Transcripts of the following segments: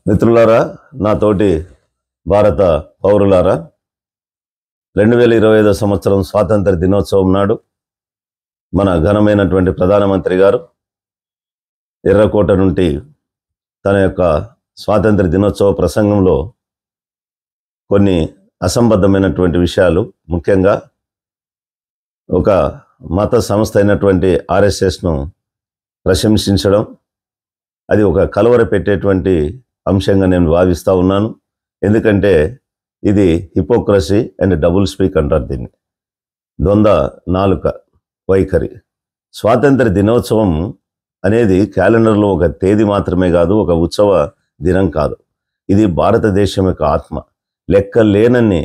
మిత్రులారా, నాతోటి భారత పౌరులారా, 2025 సంవత్సరం స్వాతంత్ర దినోత్సవం నాడు మన ఘనమైనటువంటి ప్రధానమంత్రి గారు ఎర్రకోట నుండి తన యొక్క స్వాతంత్ర దినోత్సవ ప్రసంగంలో కొన్ని అసంబద్ధమైనటువంటి విషయాలు, ముఖ్యంగా ఒక మత సంస్థ అయినటువంటి ఆర్ఎస్ఎస్ను ప్రశంసించడం, అది ఒక కలవర పెట్టేటువంటి అంశంగా నేను భావిస్తూ ఉన్నాను. ఎందుకంటే ఇది హిపోక్రసీ అండ్ డబుల్ స్పీక్ అంటారు దీన్ని, ద్వంద్వ నాలుక వైఖరి. స్వాతంత్ర దినోత్సవం అనేది క్యాలెండర్లో ఒక తేదీ మాత్రమే కాదు, ఒక ఉత్సవ దినం కాదు. ఇది భారతదేశం యొక్క ఆత్మ. లెక్కలేనన్ని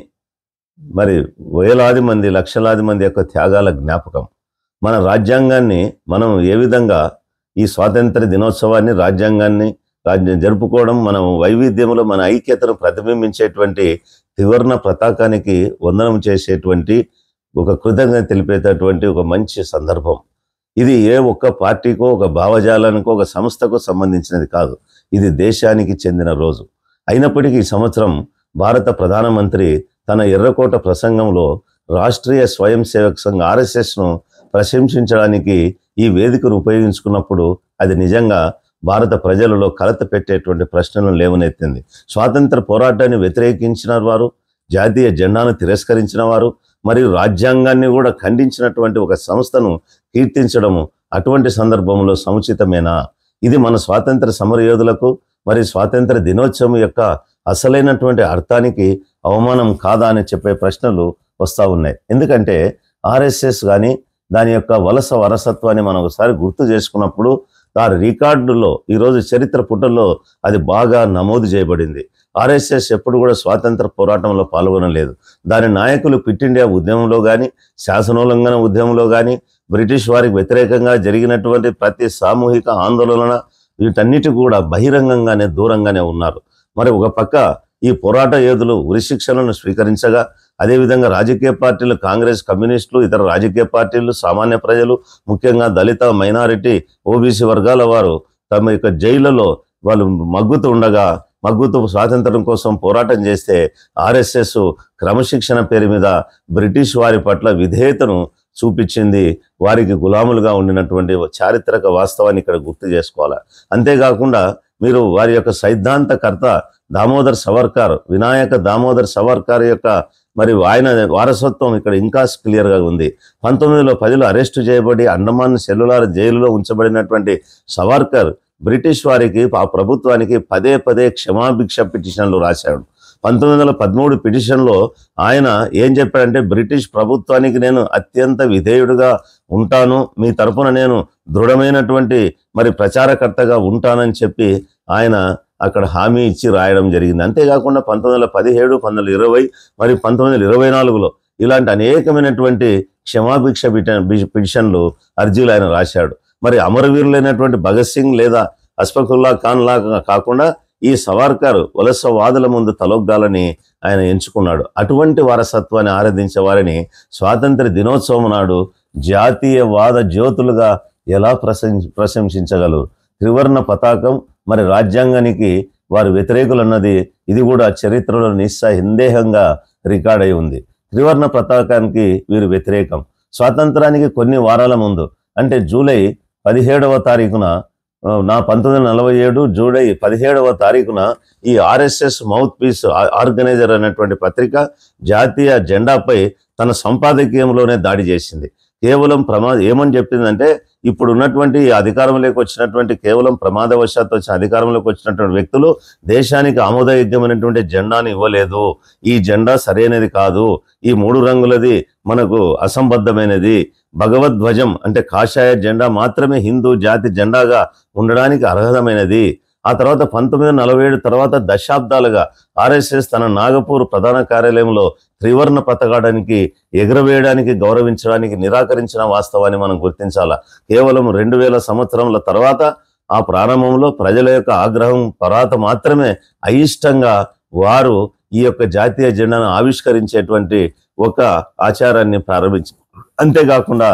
మరి వేలాది మంది, లక్షలాది మంది యొక్క త్యాగాల జ్ఞాపకం. మన రాజ్యాంగాన్ని మనం ఏ విధంగా ఈ స్వాతంత్ర దినోత్సవాన్ని, రాజ్యాంగాన్ని జరుపుకోవడం, మనం వైవిధ్యంలో మన ఐక్యతను ప్రతిబింబించేటువంటి త్రివర్ణ పతాకానికి వందనం చేసేటువంటి ఒక కృతజ్ఞత తెలిపేటటువంటి ఒక మంచి సందర్భం. ఇది ఏ ఒక్క పార్టీకో, ఒక భావజాలానికో, ఒక సంస్థకు సంబంధించినది కాదు. ఇది దేశానికి చెందిన రోజు. అయినప్పటికీ ఈ సంవత్సరం భారత ప్రధానమంత్రి తన ఎర్రకోట ప్రసంగంలో రాష్ట్రీయ స్వయం సేవక్ సంఘ్ ఆర్ఎస్ఎస్ను ప్రశంసించడానికి ఈ వేదికను ఉపయోగించుకున్నప్పుడు అది నిజంగా భారత ప్రజలలో కలత పెట్టేటువంటి ప్రశ్నలను లేవనెత్తింది. స్వాతంత్ర పోరాటాన్ని వ్యతిరేకించిన వారు, జాతీయ జెండాను తిరస్కరించిన వారు, మరియు రాజ్యాంగాన్ని కూడా ఖండించినటువంటి ఒక సంస్థను కీర్తించడము అటువంటి సందర్భంలో సముచితమేనా? ఇది మన స్వాతంత్ర సమరయోధులకు మరి స్వాతంత్ర దినోత్సవం యొక్క అసలైనటువంటి అర్థానికి అవమానం కాదా అని చెప్పే ప్రశ్నలు వస్తూ ఉన్నాయి. ఎందుకంటే ఆర్ఎస్ఎస్ కానీ దాని యొక్క వలస వారసత్వాన్ని మనం ఒకసారి గుర్తు చేసుకున్నప్పుడు ఆ రికార్డులో ఈరోజు చరిత్ర పుటల్లో అది బాగా నమోదు చేయబడింది. ఆర్ఎస్ఎస్ ఎప్పుడు కూడా స్వాతంత్ర పోరాటంలో పాల్గొనలేదు. దాని నాయకులు క్విట్ ఇండియా ఉద్యమంలో కానీ, శాసనోల్లంఘన ఉద్యమంలో కానీ, బ్రిటిష్ వారికి వ్యతిరేకంగా జరిగినటువంటి ప్రతి సామూహిక ఆందోళన, వీటన్నిటి కూడా బహిరంగంగానే దూరంగానే ఉన్నారు. మరి ఒక పక్క ఈ పోరాట యోధులు ఉరిశిక్షలను స్వీకరించగా, అదేవిధంగా రాజకీయ పార్టీలు, కాంగ్రెస్, కమ్యూనిస్టులు, ఇతర రాజకీయ పార్టీలు, సామాన్య ప్రజలు, ముఖ్యంగా దళిత, మైనారిటీ, ఓబీసీ వర్గాల వారు తమ యొక్క జైళ్లలో వాళ్ళు మగ్గుతూ స్వాతంత్రం కోసం పోరాటం చేస్తే ఆర్ఎస్ఎస్ క్రమశిక్షణ పేరు మీద బ్రిటిష్ వారి పట్ల విధేయతను చూపించింది. వారికి గులాములుగా ఉండినటువంటి చారిత్రక వాస్తవాన్ని ఇక్కడ గుర్తు చేసుకోవాలి. అంతేకాకుండా మీరు వారి యొక్క సైద్ధాంతకర్త దామోదర్ సవర్కార్, వినాయక దామోదర్ సవర్కార్ యొక్క మరి ఆయన వారసత్వం ఇక్కడ ఇంకా క్లియర్గా ఉంది. 1910లో అరెస్టు చేయబడి అండమాన్ సెల్యులార్ జైలులో ఉంచబడినటువంటి సవర్కర్ బ్రిటిష్ వారికి, ఆ ప్రభుత్వానికి పదే పదే క్షమాభిక్ష పిటిషన్లు రాశాడు. 1913 పిటిషన్లో ఆయన ఏం చెప్పాడంటే, బ్రిటిష్ ప్రభుత్వానికి నేను అత్యంత విధేయుడుగా ఉంటాను, మీ తరపున నేను దృఢమైనటువంటి మరి ప్రచారకర్తగా ఉంటానని చెప్పి ఆయన అక్కడ హామీ ఇచ్చి రాయడం జరిగింది. అంతేకాకుండా 1917, 1920 మరి 1924లో ఇలాంటి అనేకమైనటువంటి క్షమాభిక్ష పిటిషన్లు, అర్జీలు ఆయన రాశాడు. మరి అమరవీరులైనటువంటి భగత్ సింగ్ లేదా అష్ఫాకుల్లా ఖాన్ లాగా కాకుండా ఈ సవర్కర్ వలసవాదుల ముందు తలొగ్గాలని ఆయన ఎంచుకున్నాడు. అటువంటి వారసత్వాన్ని ఆరాధించే వారిని స్వాతంత్ర దినోత్సవం నాడు జాతీయవాద జ్యోతులుగా ఎలా ప్రశంసించగలరు? త్రివర్ణ పతాకం మరి రాజ్యాంగానికి వారు వ్యతిరేకులు అన్నది ఇది కూడా చరిత్రలో నిస్సందేహంగా రికార్డ్ అయి ఉంది. త్రివర్ణ పతాకానికి వీరు వ్యతిరేకం. స్వాతంత్రానికి కొన్ని వారాల ముందు, అంటే జూలై 17వ తారీఖున 1947 జూలై 17వ తారీఖున ఈ ఆర్ఎస్ఎస్ మౌత్ పీస్ ఆర్గనైజర్ అనేటువంటి పత్రిక జాతీయ జెండాపై తన సంపాదకీయంలోనే దాడి చేసింది. కేవలం ఏమని చెప్పిందంటే, ఇప్పుడు ఉన్నటువంటి అధికారంలోకి వచ్చినటువంటి కేవలం ప్రమాదవశాత్తు వచ్చిన అధికారంలోకి వచ్చినటువంటి వ్యక్తులు దేశానికి ఆమోదయోగ్యమైనటువంటి జెండాను ఇవ్వలేదు, ఈ జెండా సరైనది కాదు, ఈ 3 రంగులది మనకు అసంబద్ధమైనది, భగవద్ధ్వజం అంటే కాషాయ జెండా మాత్రమే హిందూ జాతి జెండాగా ఉండడానికి అర్హతమైనది. ఆ తర్వాత 1947 తర్వాత దశాబ్దాలుగా ఆర్ఎస్ఎస్ తన నాగపూర్ ప్రధాన కార్యాలయంలో త్రివర్ణ పతాకానికి ఎగురవేయడానికి, గౌరవించడానికి నిరాకరించిన వాస్తవాన్ని మనం గుర్తించాలా. కేవలం 2000 సంవత్సరాల తర్వాత ఆ ప్రారంభంలో ప్రజల యొక్క ఆగ్రహం తర్వాత మాత్రమే అయిష్టంగా వారు ఈ యొక్క జాతీయ జెండాను ఆవిష్కరించేటువంటి ఒక ఆచారాన్ని ప్రారంభించారు. అంతేకాకుండా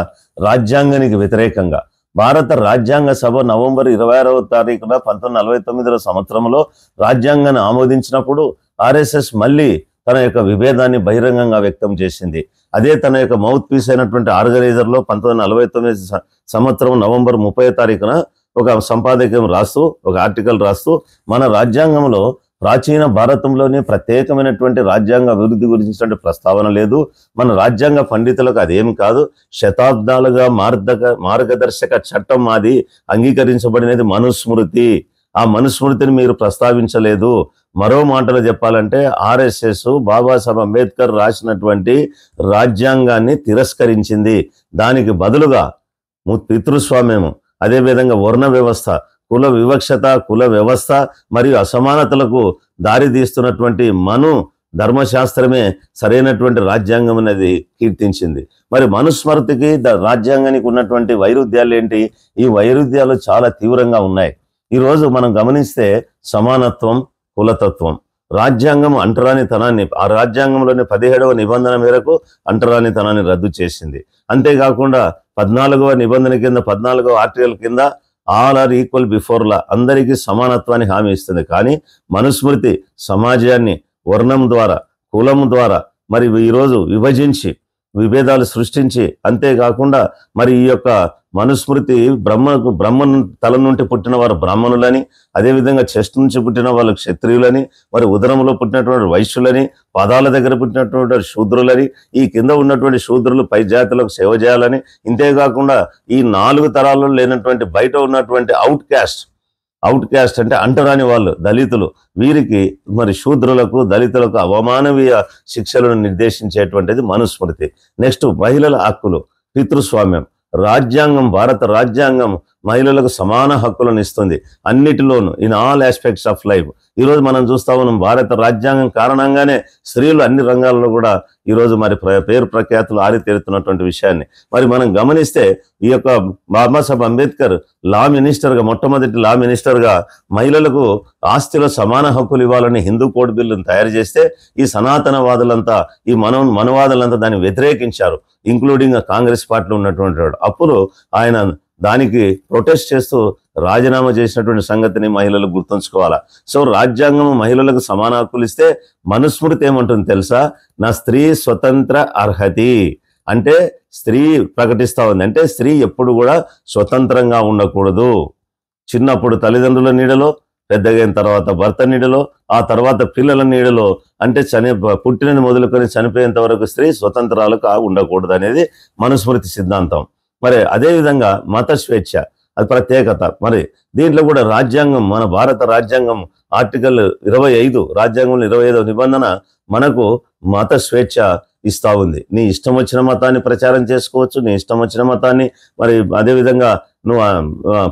రాజ్యాంగానికి వ్యతిరేకంగా భారత రాజ్యాంగ సభ నవంబర్ 26వ తారీఖున 1949 సంవత్సరంలో రాజ్యాంగాన్ని ఆమోదించినప్పుడు ఆర్ఎస్ఎస్ మళ్ళీ తన యొక్క విభేదాన్ని బహిరంగంగా వ్యక్తం చేసింది. అదే తన యొక్క మౌత్ పీస్ అయినటువంటి ఆర్గనైజర్లో 1949 సంవత్సరం నవంబర్ 30వ తారీఖున ఒక సంపాదకీయం రాస్తూ, ఒక ఆర్టికల్ రాస్తూ, మన రాజ్యాంగంలో ప్రాచీన భారతంలోనే ప్రత్యేకమైనటువంటి రాజ్యాంగ అభివృద్ధి గురించినటువంటి ప్రస్తావన లేదు. మన రాజ్యాంగ పండితులకు అదేమి కాదు, శతాబ్దాలుగా మార్గదర్శక చట్టం మాది, అంగీకరించబడినది మనుస్మృతి. ఆ మనుస్మృతిని మీరు ప్రస్తావించలేదు. మరో మాటలు చెప్పాలంటే ఆర్ఎస్ఎస్ బాబాసాహెబ్ అంబేద్కర్ రాసినటువంటి రాజ్యాంగాన్ని తిరస్కరించింది. దానికి బదులుగా పితృస్వామ్యము, అదేవిధంగా వర్ణ వ్యవస్థ, కుల వివక్షత, కుల వ్యవస్థ మరియు అసమానతలకు దారి తీస్తున్నటువంటి మను ధర్మశాస్త్రమే సరైనటువంటి రాజ్యాంగం అనేది కీర్తించింది. మరి మనుస్మృతికి రాజ్యాంగానికి ఉన్నటువంటి వైరుధ్యాలు ఏంటి? ఈ వైరుధ్యాలు చాలా తీవ్రంగా ఉన్నాయి. ఈరోజు మనం గమనిస్తే సమానత్వం, కులతత్వం, రాజ్యాంగం అంటరానితనాన్ని, ఆ రాజ్యాంగంలోని 17వ నిబంధన మేరకు అంటరానితనాన్ని రద్దు చేసింది. అంతేకాకుండా 14వ నిబంధన కింద, 14వ ఆర్టికల్ కింద all are equal before law, అందరికీ సమానత్వాన్ని హామీ ఇస్తుంది. కానీ మనుస్మృతి సమాజాన్ని వర్ణం ద్వారా, కులం ద్వారా మరి ఈరోజు విభజించి విభేదాలు సృష్టించి, అంతేకాకుండా మరి ఈ యొక్క మనుస్మృతి బ్రహ్మ తల నుండి పుట్టిన వారు బ్రాహ్మణులని, అదేవిధంగా చెస్ట్ నుంచి పుట్టిన వాళ్ళు క్షత్రియులని, మరి ఉదరంలో పుట్టినటువంటి వైశ్యులని, పాదాల దగ్గర పుట్టినటువంటి శూద్రులని, ఈ కింద ఉన్నటువంటి శూద్రులు పై జాతులకు సేవ చేయాలని, ఇంతేకాకుండా ఈ 4 తరాల్లో లేనటువంటి బయట ఉన్నటువంటి అవుట్ క్యాస్ట్ అంటే అంటరాని వాళ్ళు, దళితులు, వీరికి మరి శూద్రులకు, దళితులకు అవమానవీయ శిక్షలను నిర్దేశించేటువంటిది మనుస్మృతి. నెక్స్ట్ మహిళల హక్కులు, పితృస్వామ్యం. రాజ్యాంగం, భారత రాజ్యాంగం మహిళలకు సమాన హక్కులను ఇస్తుంది అన్నిటిలోనూ, in all aspects of life. ఈరోజు మనం చూస్తా ఉన్నాం, భారత రాజ్యాంగం కారణంగానే స్త్రీలు అన్ని రంగాల్లో కూడా ఈరోజు మరి పేరు ప్రఖ్యాతులు ఆరితేరుతున్నటువంటి విషయాన్ని మరి మనం గమనిస్తే, ఈ యొక్క బాబాసాహెబ్ అంబేద్కర్ లా మినిస్టర్గా, మొట్టమొదటి లా మినిస్టర్గా మహిళలకు ఆస్తిలో సమాన హక్కులు ఇవ్వాలని హిందూ కోడ్ బిల్లును తయారు చేస్తే, ఈ సనాతనవాదులంతా, ఈ మనవాదులంతా దాన్ని వ్యతిరేకించారు, ఇంక్లూడింగ్ కాంగ్రెస్ పార్టీలో ఉన్నటువంటి వాడు. అప్పుడు ఆయన దానికి ప్రొటెస్ట్ చేస్తూ రాజీనామా చేసినటువంటి సంగతిని మహిళలు గుర్తుంచుకోవాలా. సో రాజ్యాంగం మహిళలకు సమాన హక్కులు ఇస్తే, మనుస్మృతి ఏమంటుంది తెలుసా? నా స్త్రీ స్వతంత్ర అర్హతి అంటే స్త్రీ ప్రకటిస్తా ఉంది అంటే స్త్రీ ఎప్పుడు కూడా స్వతంత్రంగా ఉండకూడదు. చిన్నప్పుడు తల్లిదండ్రుల నీడలో, పెద్దగైన తర్వాత భర్త నీడలో, ఆ తర్వాత పిల్లల నీడలో, అంటే పుట్టినది మొదలుకొని చనిపోయేంత వరకు స్త్రీ స్వతంత్రాలకు ఉండకూడదు అనేది మనుస్మృతి సిద్ధాంతం. మరి అదేవిధంగా మత స్వేచ్ఛ, అది ప్రత్యేకత. మరి దీంట్లో కూడా రాజ్యాంగం, మన భారత రాజ్యాంగం ఆర్టికల్ 25, రాజ్యాంగంలో 25వ నిబంధన మనకు మత స్వేచ్ఛ ఇస్తా ఉంది. నీ ఇష్టం వచ్చిన మతాన్ని ప్రచారం చేసుకోవచ్చు, నీ ఇష్టం వచ్చిన మతాన్ని మరి అదేవిధంగా నువ్వు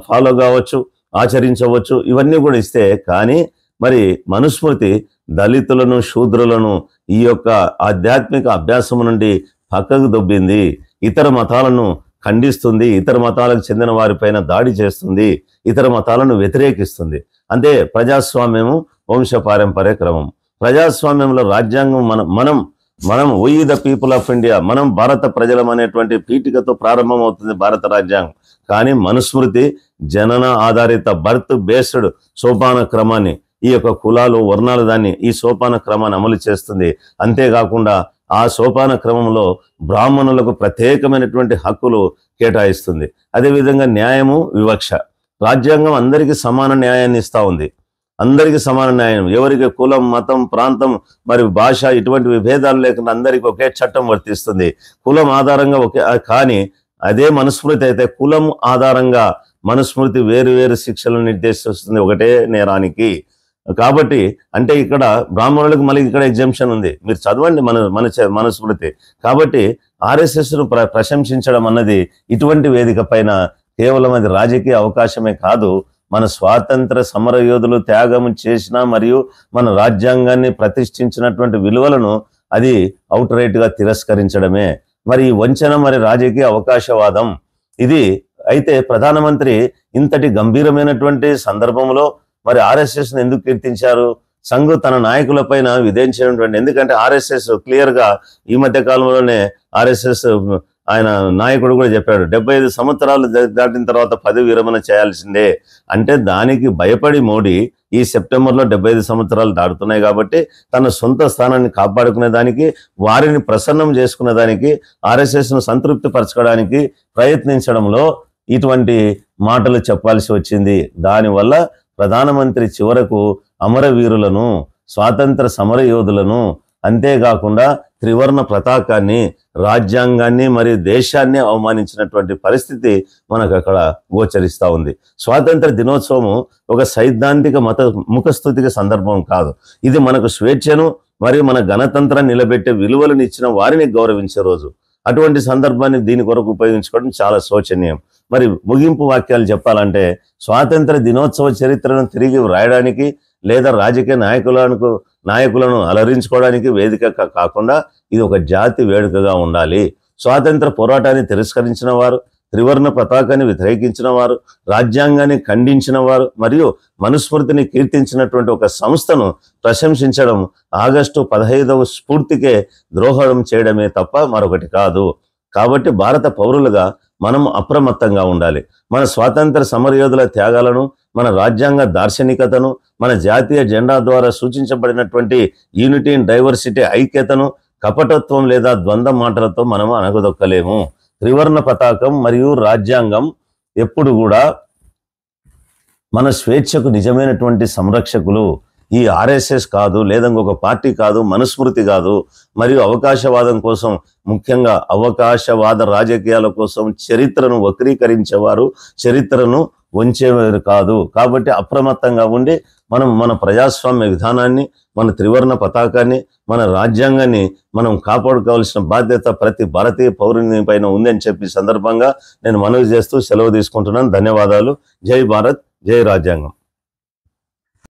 ఫాలో కావచ్చు, ఆచరించవచ్చు, ఇవన్నీ కూడా ఇస్తే. కానీ మరి మనుస్మృతి దళితులను, శూద్రులను ఈ యొక్క ఆధ్యాత్మిక అభ్యాసం నుండి పక్కకు దొబ్బింది, ఇతర మతాలను ఖండిస్తుంది, ఇతర మతాలకు చెందిన వారిపైన దాడి చేస్తుంది, ఇతర మతాలను వ్యతిరేకిస్తుంది. అంటే ప్రజాస్వామ్యము, వంశపారంపర్య క్రమం. ప్రజాస్వామ్యంలో రాజ్యాంగం మనం we the people of India, మనం భారత ప్రజలం అనేటువంటి పీఠికతో ప్రారంభమవుతుంది భారత రాజ్యాంగం. కానీ మనుస్మృతి జనన ఆధారిత, బర్త్ బేస్డ్ సోపాన క్రమాన్ని, ఈ యొక్క కులాలు, వర్ణాలు, దాన్ని, ఈ సోపాన క్రమాన్ని అమలు చేస్తుంది. అంతేకాకుండా ఆ సోపాన క్రమంలో బ్రాహ్మణులకు ప్రత్యేకమైనటువంటి హక్కులు కేటాయిస్తుంది. అదేవిధంగా న్యాయము, వివక్ష. రాజ్యాంగం అందరికీ సమాన న్యాయాన్ని ఇస్తా ఉంది, అందరికీ సమాన న్యాయం. ఎవరికి కులం, మతం, ప్రాంతం మరి భాష ఇటువంటి విభేదాలు లేకుండా అందరికీ ఒకే చట్టం వర్తిస్తుంది. కులం ఆధారంగా కానీ అదే మనుస్మృతి అయితే కులం ఆధారంగా మనుస్మృతి వేరు వేరు శిక్షలను నిర్దేశిస్తుంది ఒకటే నేరానికి. కాబట్టి అంటే ఇక్కడ బ్రాహ్మణులకు మళ్ళీ ఇక్కడ ఎగ్జంప్షన్ ఉంది, మీరు చదవండి మనుస్మృతి. కాబట్టి ఆర్ఎస్ఎస్ను ప్రశంసించడం అన్నది ఇటువంటి వేదిక పైన కేవలం అది రాజకీయ అవకాశమే కాదు, మన స్వాతంత్ర సమర యోధులు త్యాగం చేసిన మరియు మన రాజ్యాంగాన్ని ప్రతిష్ఠించినటువంటి విలువలను అది అవుట్ రైట్గా తిరస్కరించడమే. మరి ఈ వంచన, మరి రాజకీయ అవకాశవాదం ఇది. అయితే ప్రధానమంత్రి ఇంతటి గంభీరమైనటువంటి సందర్భంలో మరి ఆర్ఎస్ఎస్ను ఎందుకు కీర్తించారు? సంఘ్ తన నాయకుల పైన విధించినటువంటి, ఎందుకంటే ఆర్ఎస్ఎస్ క్లియర్గా ఈ మధ్య కాలంలోనే ఆర్ఎస్ఎస్ ఆయన నాయకుడు కూడా చెప్పాడు, 75 సంవత్సరాలు దాటిన తర్వాత పదవి విరమణ చేయాల్సిందే. అంటే దానికి భయపడి మోడీ ఈ సెప్టెంబర్లో 75 సంవత్సరాలు దాటుతున్నాయి కాబట్టి తన సొంత స్థానాన్ని కాపాడుకునే దానికి, వారిని ప్రసన్నం చేసుకునే దానికి, ఆర్ఎస్ఎస్ను సంతృప్తి పరచుకోవడానికి ప్రయత్నించడంలో ఇటువంటి మాటలు చెప్పాల్సి వచ్చింది. దానివల్ల ప్రధానమంత్రి చివరకు అమరవీరులను, స్వాతంత్ర సమరయోధులను, అంతేకాకుండా త్రివర్ణ పతాకాన్ని, రాజ్యాంగాన్ని మరియు దేశాన్ని అవమానించినటువంటి పరిస్థితి మనకు అక్కడ గోచరిస్తూ ఉంది. స్వాతంత్ర దినోత్సవం ఒక సైద్ధాంతిక ముఖస్తుతిక సందర్భం కాదు. ఇది మనకు స్వేచ్ఛను మరియు మన గణతంత్రాన్ని నిలబెట్టే విలువలను ఇచ్చిన వారిని గౌరవించే రోజు. అటువంటి సందర్భాన్ని దీని కొరకు ఉపయోగించుకోవడం చాలా శోచనీయం. మరి ముగింపు వాక్యాలు చెప్పాలంటే, స్వాతంత్ర దినోత్సవ చరిత్రను తిరిగి వ్రాయడానికి లేదా రాజకీయ నాయకులను అలరించుకోవడానికి వేదిక కాకుండా ఇది ఒక జాతి వేడుకగా ఉండాలి. స్వాతంత్ర పోరాటాన్ని తిరస్కరించిన వారు, త్రివర్ణ పతాకాన్ని వ్యతిరేకించిన వారు, రాజ్యాంగాన్ని ఖండించిన వారు మరియు మనుస్మృతిని కీర్తించినటువంటి ఒక సంస్థను ప్రశంసించడం ఆగస్టు 15వ స్ఫూర్తికే ద్రోహం చేయడమే తప్ప మరొకటి కాదు. కాబట్టి భారత పౌరులుగా మనం అప్రమత్తంగా ఉండాలి. మన స్వాతంత్ర సమరయోధుల త్యాగాలను, మన రాజ్యాంగ దార్శనికతను, మన జాతీయ జెండా ద్వారా సూచించబడినటువంటి యూనిటీ ఇన్ డైవర్సిటీ, ఐక్యతను కపటత్వం లేదా ద్వంద్వ మాటలతో మనము అనగదొక్కలేము. త్రివర్ణ పతాకం మరియు రాజ్యాంగం ఎప్పుడు కూడా మన స్వేచ్ఛకు నిజమైనటువంటి సంరక్షకులు. ఈ ఆర్ఎస్ఎస్ కాదు, లేదా ఇంకొక పార్టీ కాదు, మనుస్మృతి కాదు, మరియు అవకాశవాదం కోసం, ముఖ్యంగా అవకాశవాద రాజకీయాల కోసం చరిత్రను వక్రీకరించేవారు, చరిత్రను వంచేవారు కాదు. కాబట్టి అప్రమత్తంగా ఉండి మనం మన ప్రజాస్వామ్య విధానాన్ని, మన త్రివర్ణ పతాకాన్ని, మన రాజ్యాంగాన్ని మనం కాపాడుకోవాల్సిన బాధ్యత ప్రతి భారతీయ పౌరుని పైన ఉందని చెప్పి సందర్భంగా నేను మనవి చేస్తూ సెలవు తీసుకుంటున్నాను. ధన్యవాదాలు. జై భారత్, జై రాజ్యాంగం.